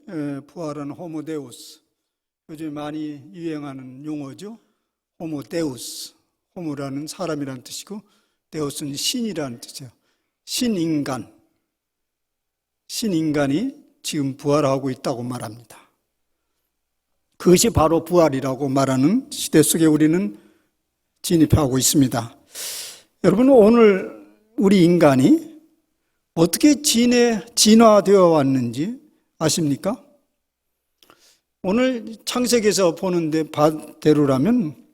부활한 호모데우스, 요즘 많이 유행하는 용어죠. 호모데우스, 호모라는 사람이라는 뜻이고 데우스는 신이라는 뜻이에요. 신인간이 지금 부활하고 있다고 말합니다. 그것이 바로 부활이라고 말하는 시대 속에 우리는 진입하고 있습니다. 여러분, 오늘 우리 인간이 어떻게 진화되어 왔는지 아십니까? 오늘 창세기에서 보는데 바대로라면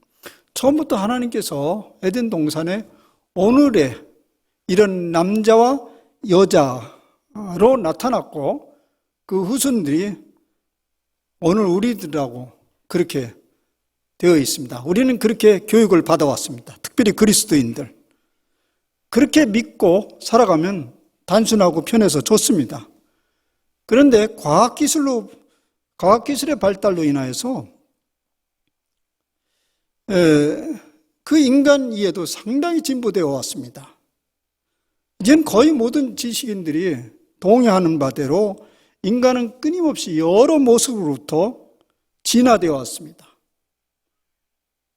처음부터 하나님께서 에덴 동산에 오늘의 이런 남자와 여자로 나타났고 그 후손들이 오늘 우리들하고 그렇게 되어 있습니다. 우리는 그렇게 교육을 받아왔습니다. 특별히 그리스도인들. 그렇게 믿고 살아가면 단순하고 편해서 좋습니다. 그런데 과학기술의 발달로 인하여서 그 인간 이해도 상당히 진보되어 왔습니다. 이제는 거의 모든 지식인들이 동의하는 바대로 인간은 끊임없이 여러 모습으로부터 진화되어 왔습니다.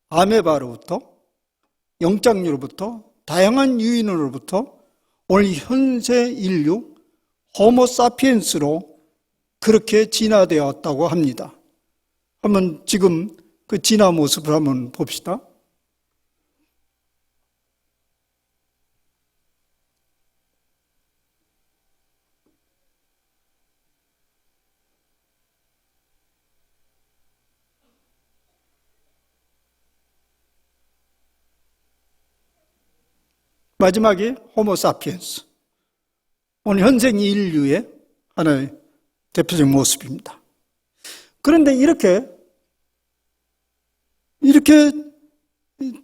아메바로부터, 영장류로부터, 다양한 유인으로부터 오늘 현세 인류 호모사피엔스로 그렇게 진화되어 왔다고 합니다. 한번 지금 그 진화 모습을 한번 봅시다. 마지막이 호모사피엔스. 오늘 현생 인류의 하나의 대표적인 모습입니다. 그런데 이렇게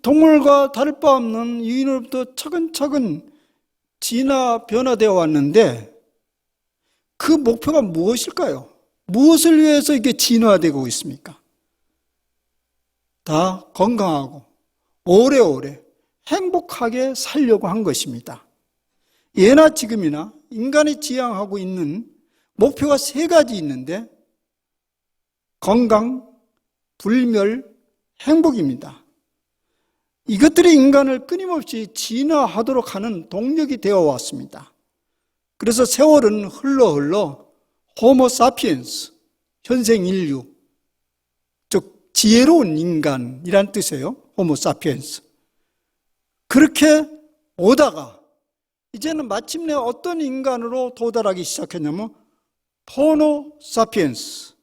동물과 다를 바 없는 유인으로부터 차근차근 변화되어 왔는데 그 목표가 무엇일까요? 무엇을 위해서 이게 진화되고 있습니까? 다 건강하고 오래오래 행복하게 살려고 한 것입니다. 예나 지금이나 인간이 지향하고 있는 목표가 세 가지 있는데 건강, 불멸, 행복입니다. 이것들이 인간을 끊임없이 진화하도록 하는 동력이 되어 왔습니다. 그래서 세월은 흘러 호모사피엔스, 현생 인류, 즉 지혜로운 인간이란 뜻이에요. 호모사피엔스. 그렇게 오다가 이제는 마침내 어떤 인간으로 도달하기 시작했냐면 호모사피엔스.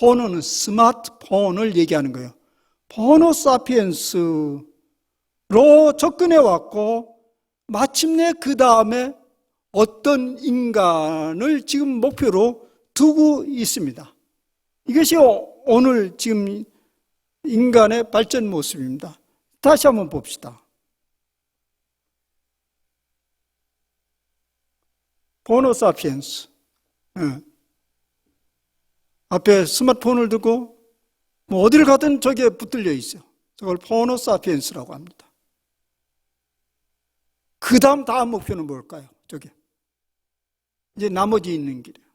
호노는 스마트폰을 얘기하는 거예요. 호모사피엔스로 접근해 왔고 마침내 그 다음에 어떤 인간을 지금 목표로 두고 있습니다. 이것이 오늘 지금 인간의 발전 모습입니다. 다시 한번 봅시다. 호모사피엔스. 앞에 스마트폰을 두고 어디를 가든 저기에 붙들려 있어요. 저걸 호모사피엔스라고 합니다. 그 다음 목표는 뭘까요? 저게. 이제 나머지 있는 길이에요.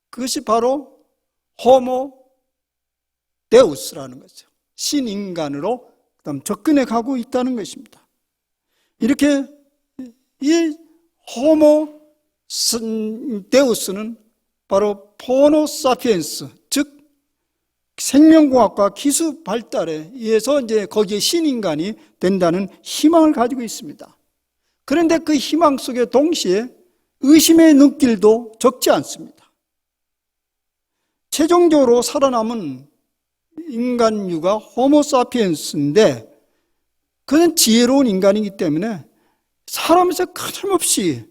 그것이 바로 호모데우스라는 거죠. 신인간으로 그다음 접근해 가고 있다는 것입니다. 이렇게 이 호모데우스는 바로 호모사피엔스, 즉 생명공학과 기술 발달에 의해서 이제 거기에 신인간이 된다는 희망을 가지고 있습니다. 그런데 그 희망 속에 동시에 의심의 눈길도 적지 않습니다. 최종적으로 살아남은 인간류가 호모사피엔스인데 그는 지혜로운 인간이기 때문에 사람에서 끊임없이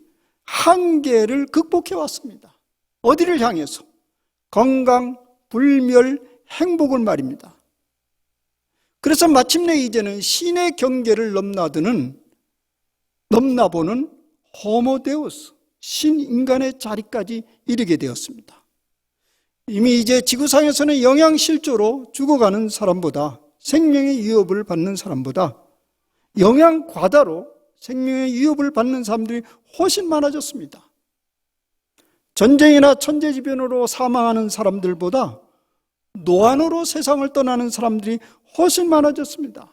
한계를 극복해 왔습니다. 어디를 향해서? 건강, 불멸, 행복을 말입니다. 그래서 마침내 이제는 신의 경계를 넘나보는 호모데우스, 신인간의 자리까지 이르게 되었습니다. 이미 이제 지구상에서는 영양실조로 죽어가는 사람보다, 생명의 위협을 받는 사람보다 영양과다로 생명의 위협을 받는 사람들이 훨씬 많아졌습니다. 전쟁이나 천재지변으로 사망하는 사람들보다 노안으로 세상을 떠나는 사람들이 훨씬 많아졌습니다.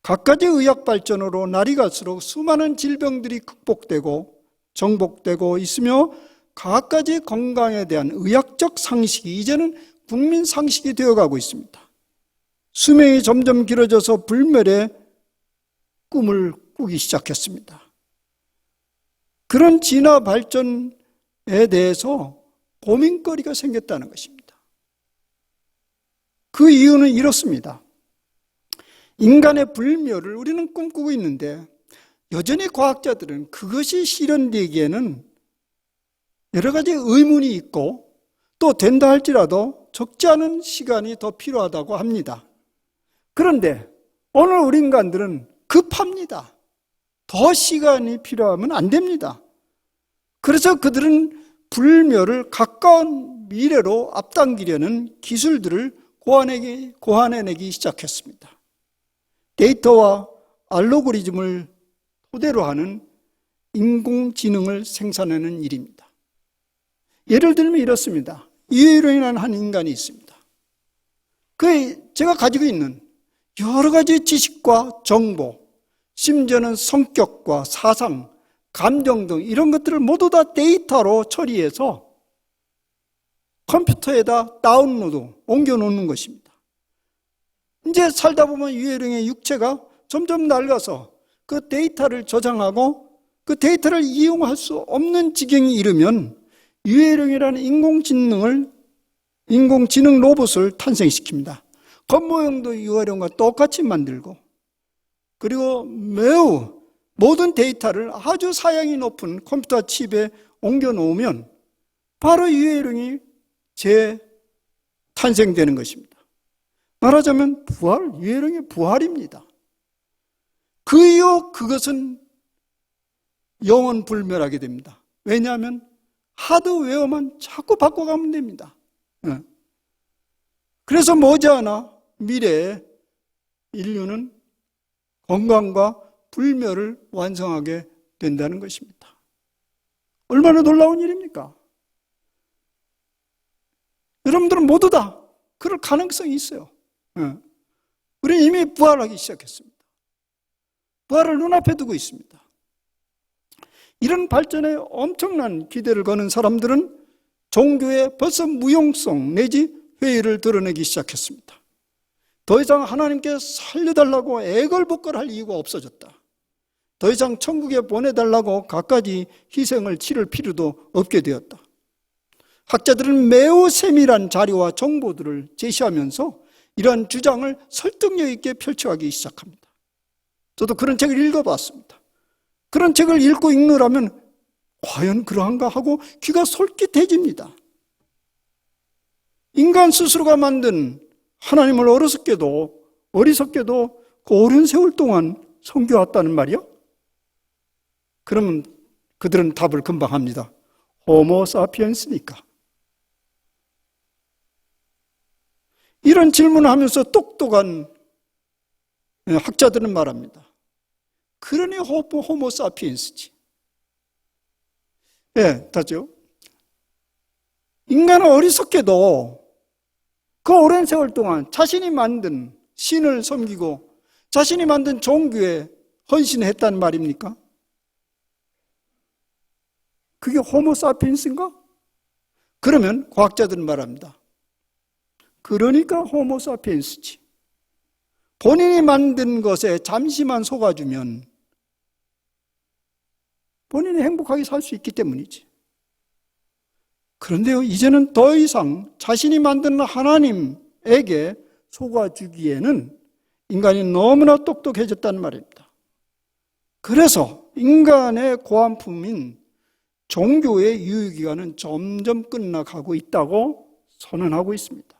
갖가지 의학 발전으로 날이 갈수록 수많은 질병들이 극복되고 정복되고 있으며 갖가지 건강에 대한 의학적 상식이 이제는 국민 상식이 되어가고 있습니다. 수명이 점점 길어져서 불멸의 꿈을 꾸기 시작했습니다. 그런 진화 발전에 대해서 고민거리가 생겼다는 것입니다. 그 이유는 이렇습니다. 인간의 불멸을 우리는 꿈꾸고 있는데 여전히 과학자들은 그것이 실현되기에는 여러 가지 의문이 있고 또 된다 할지라도 적지 않은 시간이 더 필요하다고 합니다. 그런데 오늘 우리 인간들은 급합니다. 더 시간이 필요하면 안 됩니다. 그래서 그들은 불멸을 가까운 미래로 앞당기려는 기술들을 고안해내기 시작했습니다. 데이터와 알고리즘을 토대로 하는 인공지능을 생산하는 일입니다. 예를 들면 이렇습니다. 이해론이라는 한 인간이 있습니다. 제가 가지고 있는 여러 가지 지식과 정보, 심지어는 성격과 사상, 감정 등 이런 것들을 모두 다 데이터로 처리해서 컴퓨터에다 다운로드, 옮겨놓는 것입니다. 이제 살다 보면 유해령의 육체가 점점 낡아서 그 데이터를 저장하고 그 데이터를 이용할 수 없는 지경이 이르면 유해령이라는 인공지능 로봇을 탄생시킵니다. 겉모형도 유해령과 똑같이 만들고 그리고 매우 모든 데이터를 아주 사양이 높은 컴퓨터 칩에 옮겨놓으면 바로 유해령이 재탄생되는 것입니다. 말하자면 유해령의 부활입니다. 그 이후 그것은 영원 불멸하게 됩니다. 왜냐하면 하드웨어만 자꾸 바꿔가면 됩니다. 그래서 머지않아 미래에 인류는 건강과 불멸을 완성하게 된다는 것입니다. 얼마나 놀라운 일입니까? 여러분들은 모두 다 그럴 가능성이 있어요. 우리는 이미 부활하기 시작했습니다. 부활을 눈앞에 두고 있습니다. 이런 발전에 엄청난 기대를 거는 사람들은 종교에 벌써 무용성 내지 회의를 드러내기 시작했습니다. 더 이상 하나님께 살려달라고 애걸복걸할 이유가 없어졌다. 더 이상 천국에 보내달라고 갖가지 희생을 치를 필요도 없게 되었다. 학자들은 매우 세밀한 자료와 정보들을 제시하면서 이러한 주장을 설득력 있게 펼쳐가기 시작합니다. 저도 그런 책을 읽어봤습니다. 그런 책을 읽으라면 과연 그러한가 하고 귀가 솔깃해집니다. 인간 스스로가 만든 하나님을 어리석게도 그 오랜 세월 동안 섬겨왔다는 말이야? 그러면 그들은 답을 금방 합니다. 호모 사피엔스니까. 이런 질문을 하면서 똑똑한 학자들은 말합니다. 그러니 호모 사피엔스지. 다죠. 인간은 어리석게도 그 오랜 세월 동안 자신이 만든 신을 섬기고 자신이 만든 종교에 헌신했다는 말입니까? 그게 호모 사피엔스인가? 그러면 과학자들은 말합니다. 그러니까 호모 사피엔스지. 본인이 만든 것에 잠시만 속아주면 본인이 행복하게 살 수 있기 때문이지. 그런데요, 이제는 더 이상 자신이 만든 하나님에게 속아주기에는 인간이 너무나 똑똑해졌다는 말입니다. 그래서 인간의 고안품인 종교의 유효기간은 점점 끝나가고 있다고 선언하고 있습니다.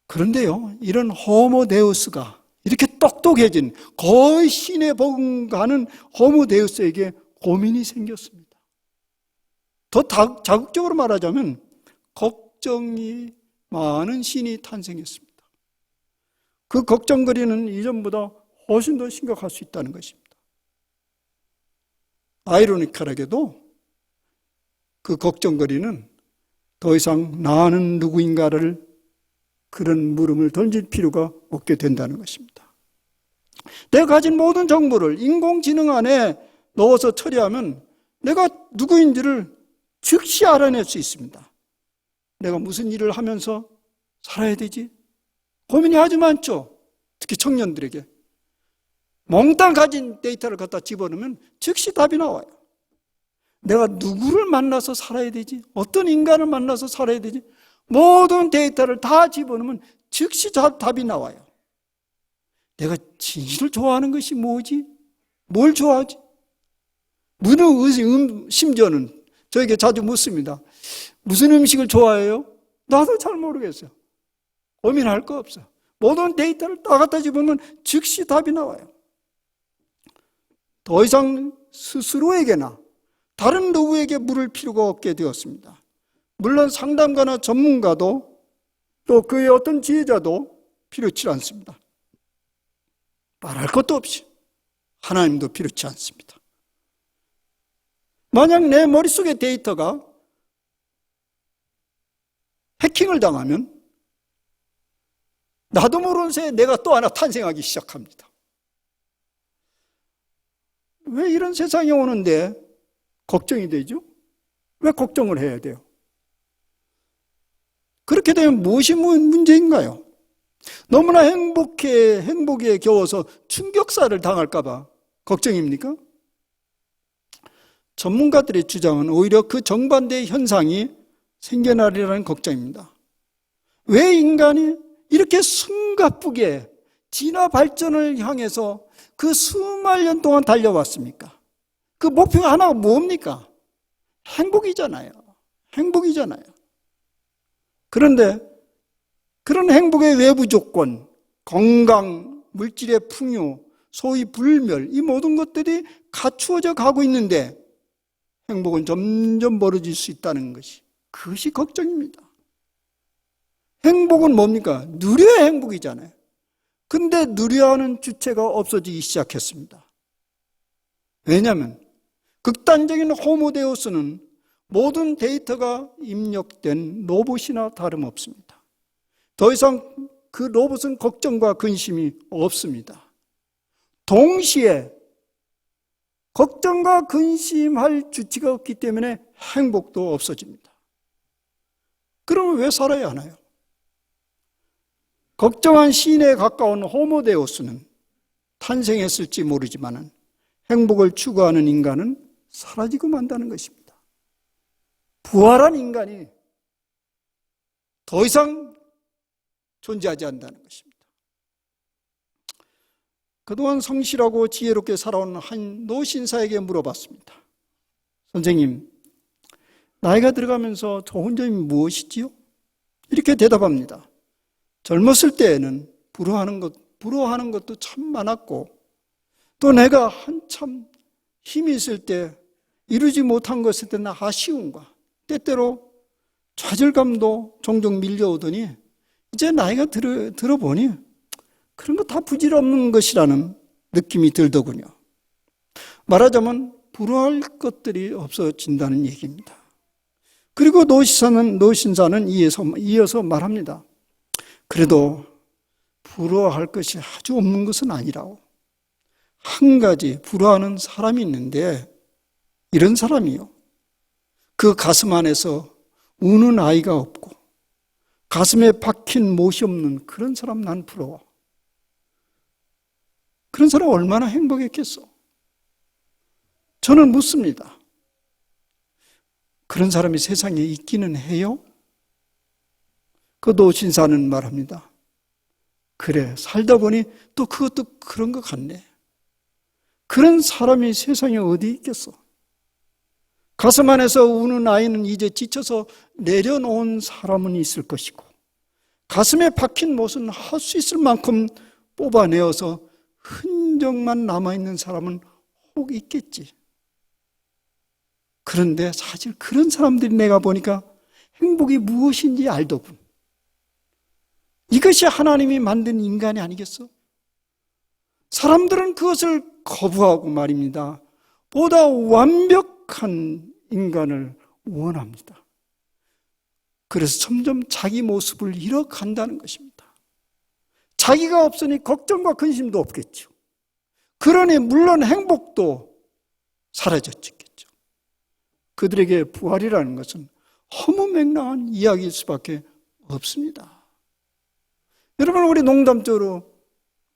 그런데요, 이런 호모데우스가 이렇게 똑똑해진 거의 신에 버금가는 호모데우스에게 고민이 생겼습니다. 더 자극적으로 말하자면 걱정이 많은 신이 탄생했습니다. 그 걱정거리는 이전보다 훨씬 더 심각할 수 있다는 것입니다. 아이러니컬하게도 그 걱정거리는 더 이상 나는 누구인가를 그런 물음을 던질 필요가 없게 된다는 것입니다. 내가 가진 모든 정보를 인공지능 안에 넣어서 처리하면 내가 누구인지를 즉시 알아낼 수 있습니다. 내가 무슨 일을 하면서 살아야 되지? 고민이 아주 많죠. 특히 청년들에게. 몽땅 가진 데이터를 갖다 집어넣으면 즉시 답이 나와요. 내가 누구를 만나서 살아야 되지? 어떤 인간을 만나서 살아야 되지? 모든 데이터를 다 집어넣으면 즉시 답이 나와요. 내가 진실을 좋아하는 것이 뭐지? 뭘 좋아하지? 심지어는 저에게 자주 묻습니다. 무슨 음식을 좋아해요? 나도 잘 모르겠어요. 고민할 거 없어. 모든 데이터를 다 갖다 집으면 즉시 답이 나와요. 더 이상 스스로에게나 다른 누구에게 물을 필요가 없게 되었습니다. 물론 상담가나 전문가도 또 그의 어떤 지혜자도 필요치 않습니다. 말할 것도 없이 하나님도 필요치 않습니다. 만약 내 머릿속의 데이터가 해킹을 당하면 나도 모르는 새에 내가 또 하나 탄생하기 시작합니다. 왜 이런 세상이 오는데 걱정이 되죠? 왜 걱정을 해야 돼요? 그렇게 되면 무엇이 문제인가요? 너무나 행복에 겨워서 충격사를 당할까봐 걱정입니까? 전문가들의 주장은 오히려 그 정반대의 현상이 생겨나리라는 걱정입니다. 왜 인간이 이렇게 숨가쁘게 진화 발전을 향해서 그 수만 년 동안 달려왔습니까? 그 목표가 하나가 뭡니까? 행복이잖아요. 행복이잖아요. 그런데 그런 행복의 외부 조건, 건강, 물질의 풍요, 소위 불멸, 이 모든 것들이 갖추어져 가고 있는데 행복은 점점 멀어질 수 있다는 것이, 그것이 걱정입니다. 행복은 뭡니까? 누려야 행복이잖아요. 근데 누려하는 주체가 없어지기 시작했습니다. 왜냐하면 극단적인 호모데우스는 모든 데이터가 입력된 로봇이나 다름없습니다. 더 이상 그 로봇은 걱정과 근심이 없습니다. 동시에 걱정과 근심할 주체가 없기 때문에 행복도 없어집니다. 그러면 왜 살아야 하나요? 걱정한 신에 가까운 호모데우스는 탄생했을지 모르지만 행복을 추구하는 인간은 사라지고 만다는 것입니다. 부활한 인간이 더 이상 존재하지 않는다는 것입니다. 그동안 성실하고 지혜롭게 살아온 한 노신사에게 물어봤습니다. 선생님, 나이가 들어가면서 좋은 점이 무엇이지요? 이렇게 대답합니다. 젊었을 때에는 부러워하는 것도 참 많았고, 또 내가 한참 힘이 있을 때 이루지 못한 것에 대한 아쉬움과 때때로 좌절감도 종종 밀려오더니 이제 나이가 들어보니 그런 거 다 부질없는 것이라는 느낌이 들더군요. 말하자면 부러워할 것들이 없어진다는 얘기입니다. 그리고 노신사는 이어서 말합니다. 그래도 부러워할 것이 아주 없는 것은 아니라고. 한 가지 부러워하는 사람이 있는데, 이런 사람이요. 그 가슴 안에서 우는 아이가 없고 가슴에 박힌 못이 없는 그런 사람 난 부러워. 그런 사람 얼마나 행복했겠어? 저는 묻습니다. 그런 사람이 세상에 있기는 해요? 그 노신사는 말합니다. 그래, 살다 보니 또 그것도 그런 것 같네. 그런 사람이 세상에 어디 있겠어? 가슴 안에서 우는 아이는 이제 지쳐서 내려놓은 사람은 있을 것이고, 가슴에 박힌 못은 할 수 있을 만큼 뽑아내어서 흔적만 남아있는 사람은 혹 있겠지. 그런데 사실 그런 사람들이 내가 보니까 행복이 무엇인지 알더군. 이것이 하나님이 만든 인간이 아니겠어? 사람들은 그것을 거부하고 말입니다. 보다 완벽한 인간을 원합니다. 그래서 점점 자기 모습을 잃어간다는 것입니다. 자기가 없으니 걱정과 근심도 없겠죠. 그러니 물론 행복도 사라졌겠죠. 그들에게 부활이라는 것은 허무맹랑한 이야기일 수밖에 없습니다. 여러분, 우리 농담적으로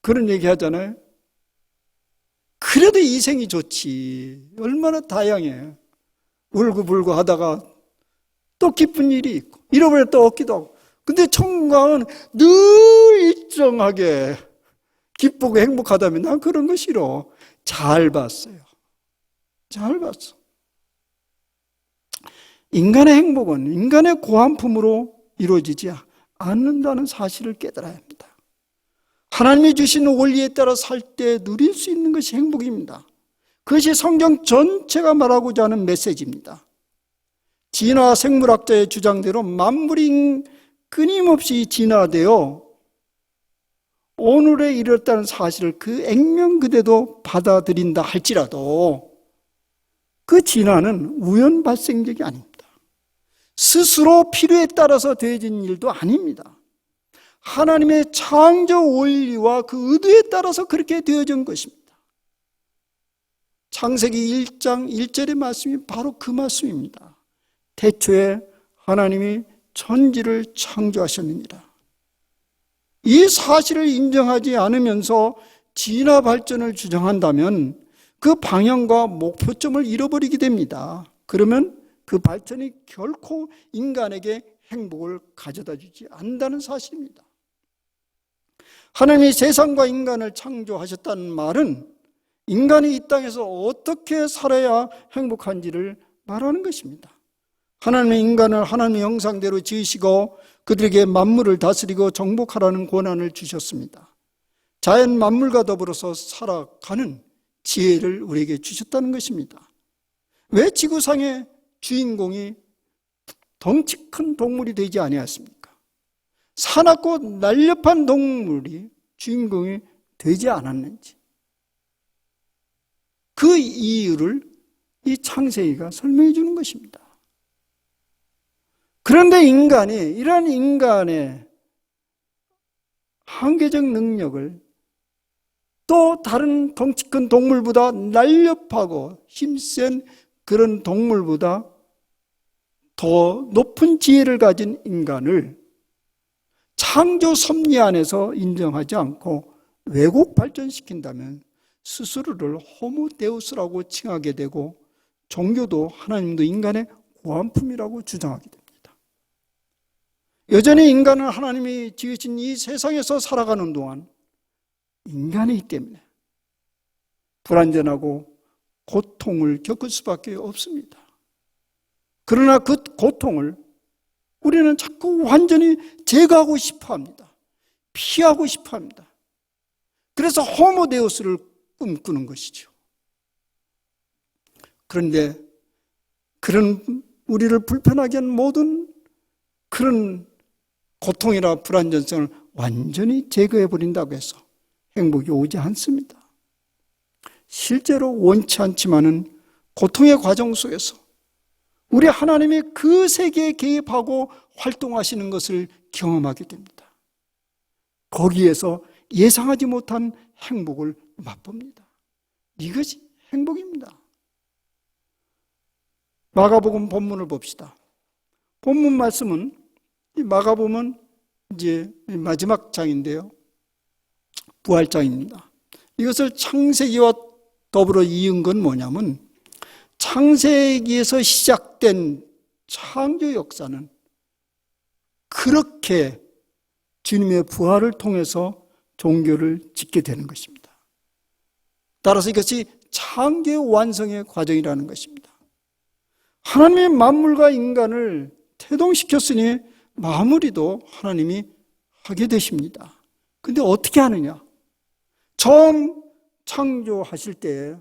그런 얘기 하잖아요. 그래도 이 생이 좋지. 얼마나 다양해. 울고불고 하다가 또 기쁜 일이 있고 잃어버렸다 얻기도 하고. 근데 청강은 늘 일정하게 기쁘고 행복하다면 난 그런 거 싫어. 잘 봤어요. 잘 봤어. 인간의 행복은 인간의 고안품으로 이루어지지 않는다는 사실을 깨달아야 합니다. 하나님이 주신 원리에 따라 살 때 누릴 수 있는 것이 행복입니다. 그것이 성경 전체가 말하고자 하는 메시지입니다. 진화 생물학자의 주장대로 만물이 끊임없이 진화되어 오늘에 이르렀다는 사실을 그 액면 그대로 받아들인다 할지라도 그 진화는 우연 발생적이 아닙니다. 스스로 필요에 따라서 되어진 일도 아닙니다. 하나님의 창조 원리와 그 의도에 따라서 그렇게 되어진 것입니다. 창세기 1장 1절의 말씀이 바로 그 말씀입니다. 태초에 하나님이 천지를 창조하셨느니라. 이 사실을 인정하지 않으면서 진화 발전을 주장한다면 그 방향과 목표점을 잃어버리게 됩니다. 그러면 그 발전이 결코 인간에게 행복을 가져다 주지 않는다는 사실입니다. 하나님이 세상과 인간을 창조하셨다는 말은 인간이 이 땅에서 어떻게 살아야 행복한지를 말하는 것입니다. 하나님의 인간을 하나님의 형상대로 지으시고 그들에게 만물을 다스리고 정복하라는 권한을 주셨습니다. 자연 만물과 더불어서 살아가는 지혜를 우리에게 주셨다는 것입니다. 왜 지구상의 주인공이 덩치 큰 동물이 되지 아니하였습니까? 사납고 날렵한 동물이 주인공이 되지 않았는지, 그 이유를 이 창세기가 설명해 주는 것입니다. 그런데 인간이 이러한 인간의 한계적 능력을 또 다른 덩치 큰 동물보다 날렵하고 힘센 그런 동물보다 더 높은 지혜를 가진 인간을 창조 섭리 안에서 인정하지 않고 왜곡 발전시킨다면 스스로를 호모데우스라고 칭하게 되고 종교도 하나님도 인간의 고안품이라고 주장하게 됩니다. 여전히 인간은 하나님이 지으신 이 세상에서 살아가는 동안 인간이기 때문에 불완전하고 고통을 겪을 수밖에 없습니다. 그러나 그 고통을 우리는 자꾸 완전히 제거하고 싶어 합니다. 피하고 싶어 합니다. 그래서 호모데우스를 꿈꾸는 것이죠. 그런데 그런 우리를 불편하게 한 모든 그런 고통이나 불안전성을 완전히 제거해버린다고 해서 행복이 오지 않습니다. 실제로 원치 않지만은 고통의 과정 속에서 우리 하나님이 그 세계에 개입하고 활동하시는 것을 경험하게 됩니다. 거기에서 예상하지 못한 행복을 맛봅니다. 이것이 행복입니다. 마가복음 본문을 봅시다. 본문 말씀은 마가복음은 이제 마지막 장인데요. 부활장입니다. 이것을 창세기와 더불어 이은 건 뭐냐면 창세기에서 시작된 창조 역사는 그렇게 주님의 부활을 통해서 종교를 짓게 되는 것입니다. 따라서 이것이 창조 완성의 과정이라는 것입니다. 하나님의 만물과 인간을 태동시켰으니 마무리도 하나님이 하게 되십니다. 근데 어떻게 하느냐? 처음 창조하실 때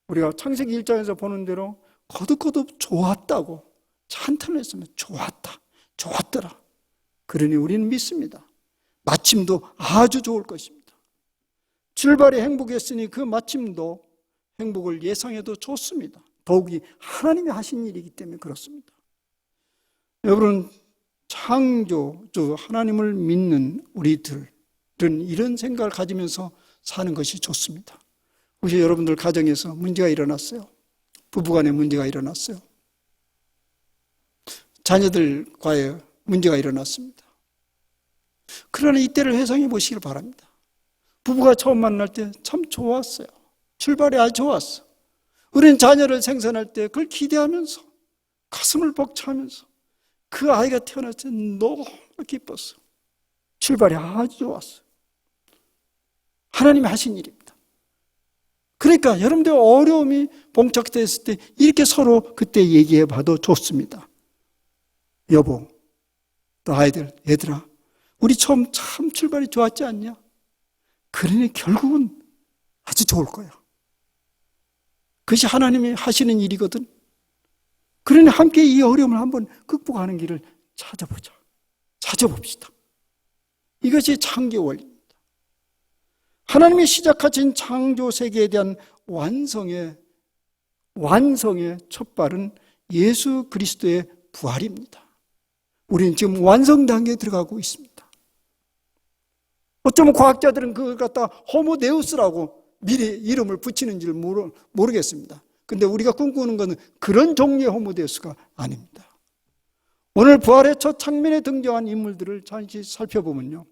우리가 창세기 1장에서 보는 대로 거듭거듭 좋았다고 찬탄했으면 좋았다, 좋았더라. 그러니 우리는 믿습니다. 마침도 아주 좋을 것입니다. 출발이 행복했으니 그 마침도 행복을 예상해도 좋습니다. 더욱이 하나님이 하신 일이기 때문에 그렇습니다. 여러분, 창조주 하나님을 믿는 우리들은 이런 생각을 가지면서 사는 것이 좋습니다. 혹시 여러분들 가정에서 문제가 일어났어요? 부부간에 문제가 일어났어요? 자녀들과의 문제가 일어났습니다. 그러나 이때를 회상해 보시길 바랍니다. 부부가 처음 만날 때 참 좋았어요. 출발이 아주 좋았어. 우리는 자녀를 생산할 때 그걸 기대하면서 가슴을 벅차면서 그 아이가 태어났을 때 너무 기뻤어. 출발이 아주 좋았어. 하나님이 하신 일입니다. 그러니까 여러분들 어려움이 봉착됐을 때 이렇게 서로 그때 얘기해 봐도 좋습니다. 여보, 또 아이들, 얘들아, 우리 처음 참 출발이 좋았지 않냐? 그러니 결국은 아주 좋을 거야. 그것이 하나님이 하시는 일이거든. 그러니 함께 이 어려움을 한번 극복하는 길을 찾아봅시다. 이것이 창조 원리입니다. 하나님이 시작하신 창조 세계에 대한 완성의 첫발은 예수 그리스도의 부활입니다. 우리는 지금 완성 단계에 들어가고 있습니다. 어쩌면 과학자들은 그걸 갖다 호모데우스라고 미리 이름을 붙이는 줄 모르겠습니다. 근데 우리가 꿈꾸는 것은 그런 종류의 호모데우스가 아닙니다. 오늘 부활의 첫 장면에 등장한 인물들을 잠시 살펴보면요,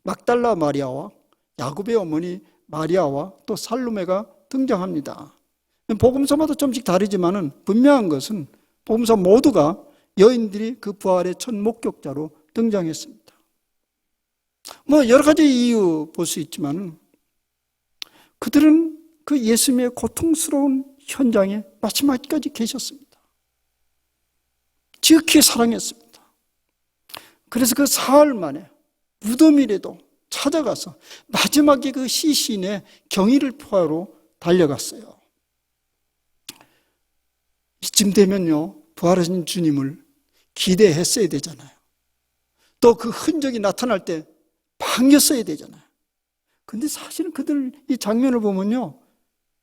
막달라 마리아와 야곱의 어머니 마리아와 또 살로메가 등장합니다. 복음서마다 좀씩 다르지만은 분명한 것은 복음서 모두가 여인들이 그 부활의 첫 목격자로 등장했습니다. 여러 가지 이유 볼 수 있지만 그들은 그 예수님의 고통스러운 현장에 마지막까지 계셨습니다. 지극히 사랑했습니다. 그래서 그 사흘 만에 무덤이라도 찾아가서 마지막에 그 시신의 경의를 표하러 달려갔어요. 이쯤 되면요, 부활하신 주님을 기대했어야 되잖아요. 또 그 흔적이 나타날 때 반겼어야 되잖아요. 근데 사실은 그들 이 장면을 보면요,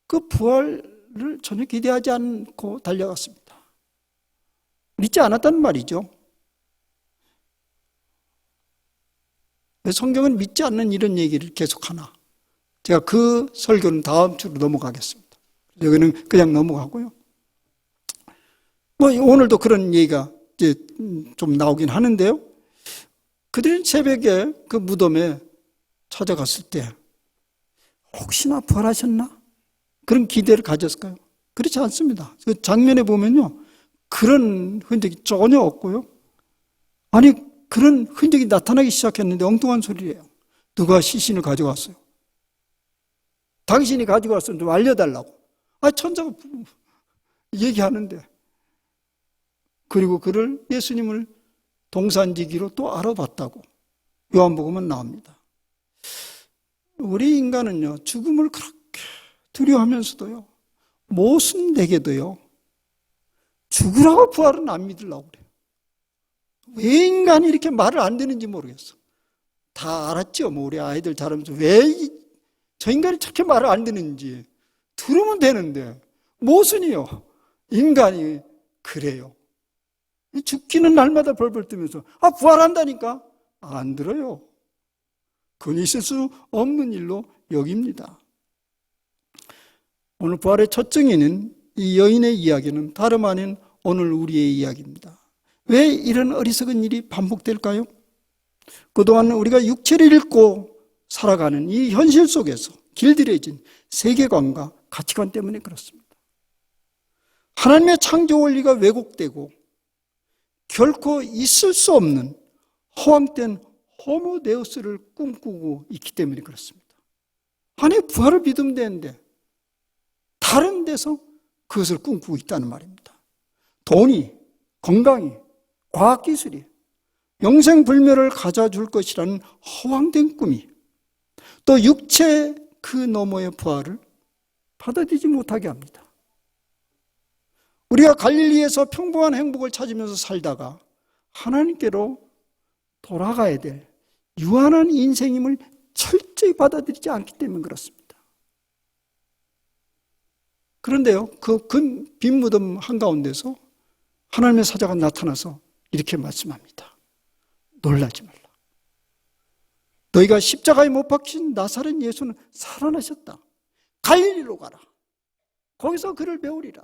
그 부활을 전혀 기대하지 않고 달려갔습니다. 믿지 않았다는 말이죠. 왜 성경은 믿지 않는 이런 얘기를 계속하나? 제가 그 설교는 다음 주로 넘어가겠습니다. 여기는 그냥 넘어가고요. 오늘도 그런 얘기가 이제 좀 나오긴 하는데요. 그들은 새벽에 그 무덤에 찾아갔을 때 혹시나 부활하셨나? 그런 기대를 가졌을까요? 그렇지 않습니다. 그 장면에 보면요, 그런 흔적이 전혀 없고요. 아니, 그런 흔적이 나타나기 시작했는데 엉뚱한 소리예요. 누가 시신을 가져갔어요? 당신이 가지고 왔으면 좀 알려달라고. 천사가 얘기하는데. 그리고 그를 예수님을 동산지기로 또 알아봤다고 요한복음은 나옵니다. 우리 인간은요, 죽음을 그렇게 두려워하면서도요, 모순되게도요, 죽으라고 부활은 안 믿으려고 그래요. 왜 인간이 이렇게 말을 안 듣는지 모르겠어. 다 알았죠. 우리 아이들 자라면서 왜 저 인간이 저렇게 말을 안 듣는지 들으면 되는데 모순이요. 인간이 그래요. 죽기는 날마다 벌벌 뜨면서 부활한다니까 안 들어요. 그건 있을 수 없는 일로 여깁니다. 오늘 부활의 첫 증인인 이 여인의 이야기는 다름 아닌 오늘 우리의 이야기입니다. 왜 이런 어리석은 일이 반복될까요? 그동안 우리가 육체를 잃고 살아가는 이 현실 속에서 길들여진 세계관과 가치관 때문에 그렇습니다. 하나님의 창조 원리가 왜곡되고 결코 있을 수 없는 허황된 호모데우스를 꿈꾸고 있기 때문에 그렇습니다. 하나님의 부활을 믿으면 되는데 다른 데서 그것을 꿈꾸고 있다는 말입니다. 돈이, 건강이, 과학기술이 영생불멸을 가져줄 것이라는 허황된 꿈이 또 육체 그 너머의 부활을 받아들이지 못하게 합니다. 우리가 갈릴리에서 평범한 행복을 찾으면서 살다가 하나님께로 돌아가야 될 유한한 인생임을 철저히 받아들이지 않기 때문에 그렇습니다. 그런데요, 그 빈 무덤 한가운데서 하나님의 사자가 나타나서 이렇게 말씀합니다. 놀라지 말라. 너희가 십자가에 못 박힌 나사렛 예수는 살아나셨다. 갈릴리로 가라. 거기서 그를 배우리라.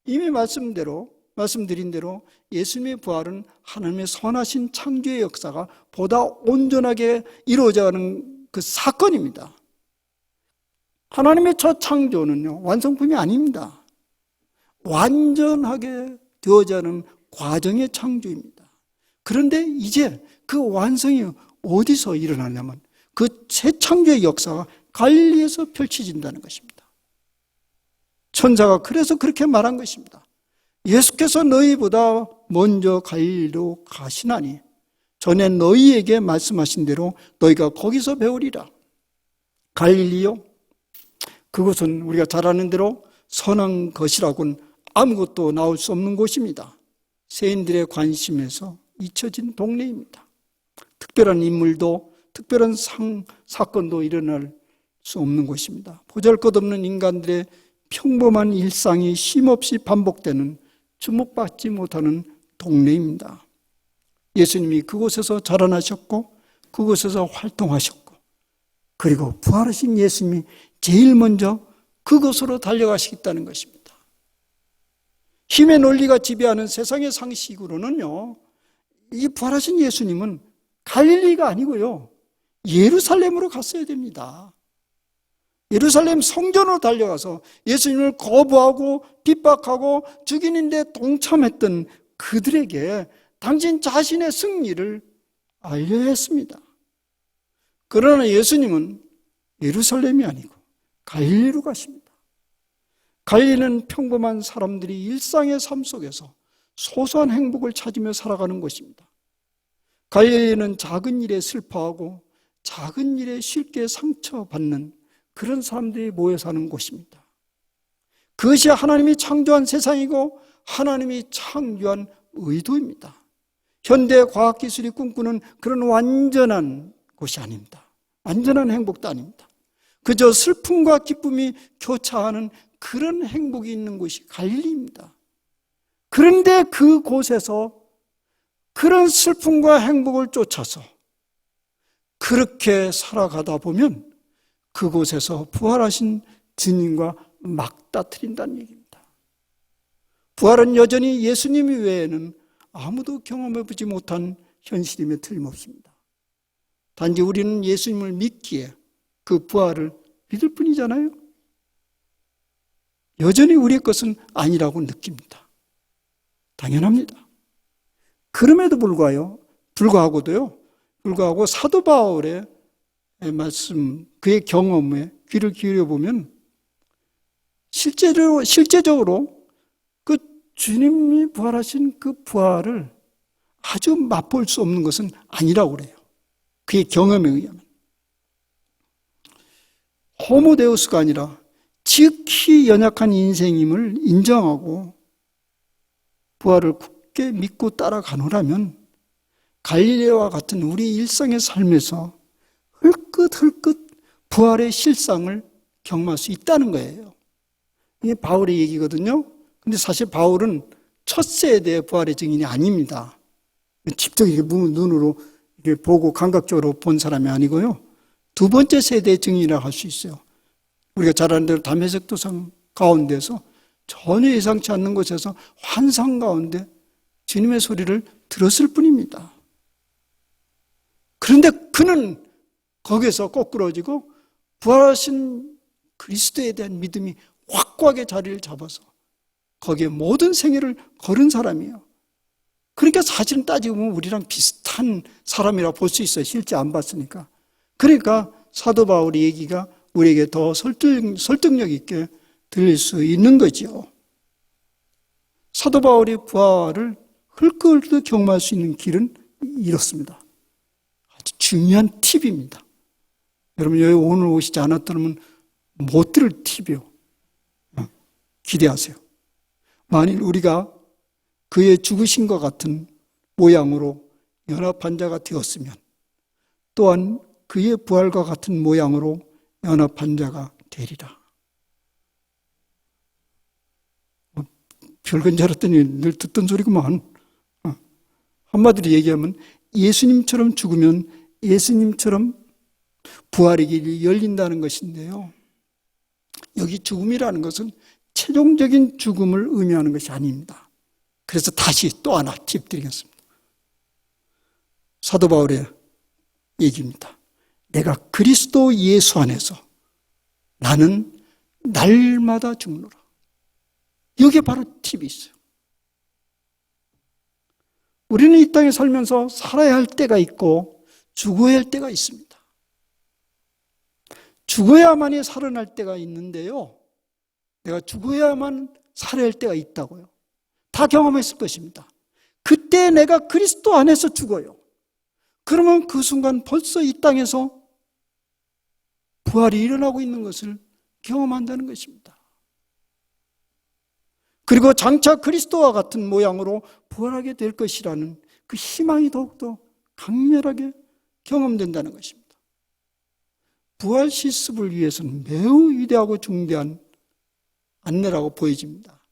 이미 말씀드린 대로 예수님의 부활은 하나님의 선하신 창조의 역사가 보다 온전하게 이루어져가는 그 사건입니다. 하나님의 첫 창조는요, 완성품이 아닙니다. 완전하게 되어져가는 과정의 창조입니다. 그런데 이제 그 완성이 어디서 일어나냐면 그 재창조의 역사가 갈릴리에서 펼쳐진다는 것입니다. 천사가 그래서 그렇게 말한 것입니다. 예수께서 너희보다 먼저 갈릴리로 가시나니 전에 너희에게 말씀하신 대로 너희가 거기서 배우리라. 갈릴리요? 그곳은 우리가 잘 아는 대로 선한 것이라고는 아무것도 나올 수 없는 곳입니다. 세인들의 관심에서 잊혀진 동네입니다. 특별한 인물도 특별한 사건도 일어날 수 없는 곳입니다. 보잘것없는 인간들의 평범한 일상이 쉼없이 반복되는 주목받지 못하는 동네입니다. 예수님이 그곳에서 자라나셨고 그곳에서 활동하셨고 그리고 부활하신 예수님이 제일 먼저 그곳으로 달려가시겠다는 것입니다. 힘의 논리가 지배하는 세상의 상식으로는요, 이 부활하신 예수님은 갈릴리가 아니고요, 예루살렘으로 갔어야 됩니다. 예루살렘 성전으로 달려가서 예수님을 거부하고 핍박하고 죽이는 데 동참했던 그들에게 당신 자신의 승리를 알려야 했습니다. 그러나 예수님은 예루살렘이 아니고 갈릴리로 가십니다. 갈릴리는 평범한 사람들이 일상의 삶 속에서 소소한 행복을 찾으며 살아가는 곳입니다. 갈릴리는 작은 일에 슬퍼하고 작은 일에 쉽게 상처받는 그런 사람들이 모여 사는 곳입니다. 그것이 하나님이 창조한 세상이고 하나님이 창조한 의도입니다. 현대 과학기술이 꿈꾸는 그런 완전한 곳이 아닙니다. 완전한 행복도 아닙니다. 그저 슬픔과 기쁨이 교차하는 그런 행복이 있는 곳이 갈릴리입니다. 그런데 그곳에서 그런 슬픔과 행복을 쫓아서 그렇게 살아가다 보면 그곳에서 부활하신 주님과 맞닥뜨린다는 얘기입니다. 부활은 여전히 예수님 외에는 아무도 경험해보지 못한 현실임에 틀림없습니다. 단지 우리는 예수님을 믿기에 그 부활을 믿을 뿐이잖아요. 여전히 우리의 것은 아니라고 느낍니다. 당연합니다. 그럼에도 불구하고 사도 바울의 말씀, 그의 경험에 귀를 기울여보면 실제적으로 그 주님이 부활하신 그 부활을 아주 맛볼 수 없는 것은 아니라고 그래요. 그의 경험에 의하면. 호모데우스가 아니라 지극히 연약한 인생임을 인정하고 부활을 굳게 믿고 따라가노라면 갈릴리와 같은 우리 일상의 삶에서 흘끗흘끗 부활의 실상을 경험할 수 있다는 거예요. 이게 바울의 얘기거든요. 근데 사실 바울은 첫 세대의 부활의 증인이 아닙니다. 직접 이렇게 눈으로 이렇게 보고 감각적으로 본 사람이 아니고요. 두 번째 세대의 증인이라고 할 수 있어요. 우리가 잘 아는 대로 담에색 도상 가운데서 전혀 예상치 않는 곳에서 환상 가운데 주님의 소리를 들었을 뿐입니다. 그런데 그는 거기에서 거꾸러지고 부활하신 그리스도에 대한 믿음이 확고하게 자리를 잡아서 거기에 모든 생애를 걸은 사람이에요. 그러니까 사실은 따지고 보면 우리랑 비슷한 사람이라 볼 수 있어요. 실제 안 봤으니까. 그러니까 사도 바울의 얘기가 우리에게 더 설득력 있게 들릴 수 있는 거죠. 사도 바울의 부활을 흘끗흘끗 경험할 수 있는 길은 이렇습니다. 아주 중요한 팁입니다. 여러분 여기 오늘 오시지 않았다면 못 들을 팁이요. 기대하세요. 만일 우리가 그의 죽으심과 같은 모양으로 연합한 자가 되었으면 또한 그의 부활과 같은 모양으로 연합한 자가 되리라. 별건 줄 알았더니 늘 듣던 소리구만. 한마디로 얘기하면 예수님처럼 죽으면 예수님처럼 부활의 길이 열린다는 것인데요. 여기 죽음이라는 것은 최종적인 죽음을 의미하는 것이 아닙니다. 그래서 다시 또 하나 팁 드리겠습니다. 사도 바울의 얘기입니다. 내가 그리스도 예수 안에서 나는 날마다 죽노라. 여기에 바로 팁이 있어요. 우리는 이 땅에 살면서 살아야 할 때가 있고 죽어야 할 때가 있습니다. 죽어야만이 살아날 때가 있는데요. 내가 죽어야만 살아야 할 때가 있다고요. 다 경험했을 것입니다. 그때 내가 그리스도 안에서 죽어요. 그러면 그 순간 벌써 이 땅에서 부활이 일어나고 있는 것을 경험한다는 것입니다. 그리고 장차 그리스도와 같은 모양으로 부활하게 될 것이라는 그 희망이 더욱더 강렬하게 경험된다는 것입니다. 부활 실습을 위해서는 매우 위대하고 중대한 안내라고 보여집니다.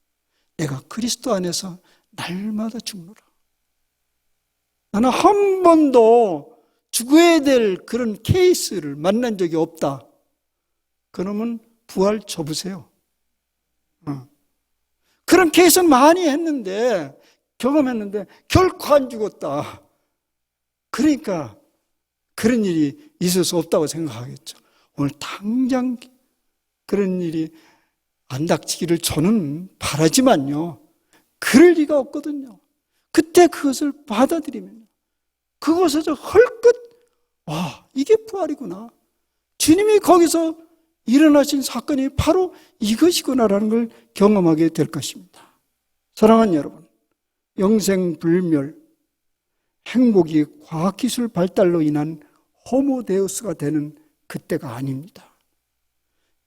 내가 그리스도 안에서 날마다 죽노라. 나는 한 번도 죽어야 될 그런 케이스를 만난 적이 없다. 그러면 부활 접으세요. 그런 케이스는 많이 했는데, 경험했는데 결코 안 죽었다. 그러니까 그런 일이 있을 수 없다고 생각하겠죠. 오늘 당장 그런 일이 안 닥치기를 저는 바라지만요. 그럴 리가 없거든요. 그때 그것을 받아들이면 그것에서 헐끗 와, 이게 부활이구나. 주님이 거기서 일어나신 사건이 바로 이것이구나라는 걸 경험하게 될 것입니다. 사랑하는 여러분, 영생불멸, 행복이 과학기술 발달로 인한 호모데우스가 되는 그때가 아닙니다.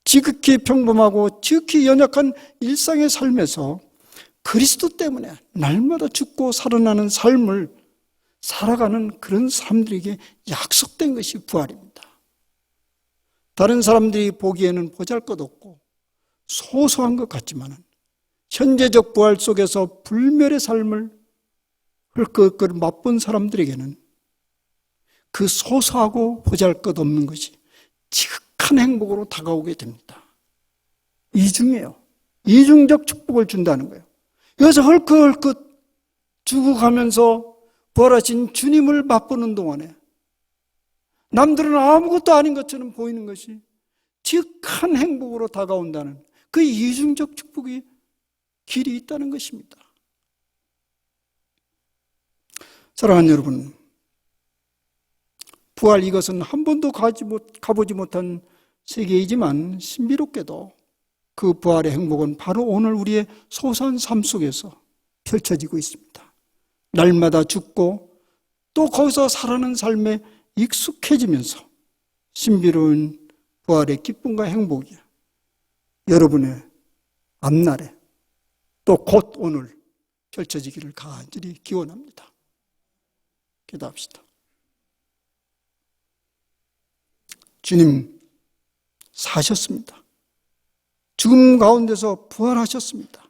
지극히 평범하고 지극히 연약한 일상의 삶에서 그리스도 때문에 날마다 죽고 살아나는 삶을 살아가는 그런 사람들에게 약속된 것이 부활입니다. 다른 사람들이 보기에는 보잘것없고 소소한 것 같지만 현재적 부활 속에서 불멸의 삶을 헐끗 맛본 사람들에게는 그 소소하고 보잘것없는 것이 지극한 행복으로 다가오게 됩니다. 이중이에요. 이중적 축복을 준다는 거예요. 여기서 헐끗 죽어가면서 부활하신 주님을 맛보는 동안에 남들은 아무것도 아닌 것처럼 보이는 것이 지극한 행복으로 다가온다는 그 이중적 축복이 길이 있다는 것입니다. 사랑하는 여러분, 부활 이것은 한 번도 가보지 못한 세계이지만 신비롭게도 그 부활의 행복은 바로 오늘 우리의 소소한 삶 속에서 펼쳐지고 있습니다. 날마다 죽고 또 거기서 살아가는 삶에 익숙해지면서 신비로운 부활의 기쁨과 행복이 여러분의 앞날에 또 곧 오늘 펼쳐지기를 간절히 기원합니다. 기도합시다. 주님, 사셨습니다. 죽음 가운데서 부활하셨습니다.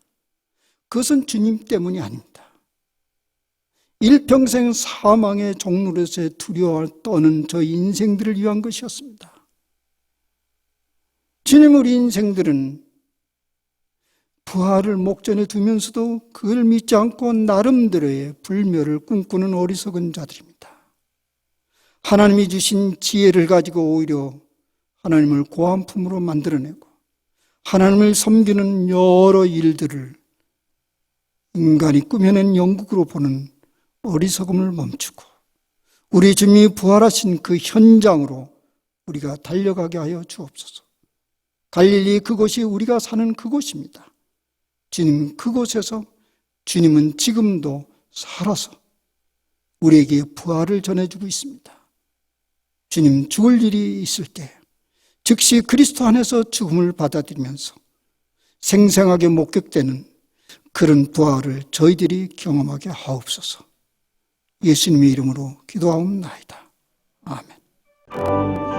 그것은 주님 때문이 아닙니다. 일평생 사망의 종로에서 두려워 떠는 저 인생들을 위한 것이었습니다. 주님, 우리 인생들은 부활을 목전에 두면서도 그걸 믿지 않고 나름대로의 불멸을 꿈꾸는 어리석은 자들입니다. 하나님이 주신 지혜를 가지고 오히려 하나님을 고한품으로 만들어내고 하나님을 섬기는 여러 일들을 인간이 꾸며낸 영국으로 보는 어리석음을 멈추고 우리 주님이 부활하신 그 현장으로 우리가 달려가게 하여 주옵소서. 갈릴리 그곳이 우리가 사는 그곳입니다. 주님, 그곳에서 주님은 지금도 살아서 우리에게 부활을 전해주고 있습니다. 주님, 죽을 일이 있을 때 즉시 그리스도 안에서 죽음을 받아들이면서 생생하게 목격되는 그런 부활을 저희들이 경험하게 하옵소서. 예수님의 이름으로 기도하옵나이다. 아멘.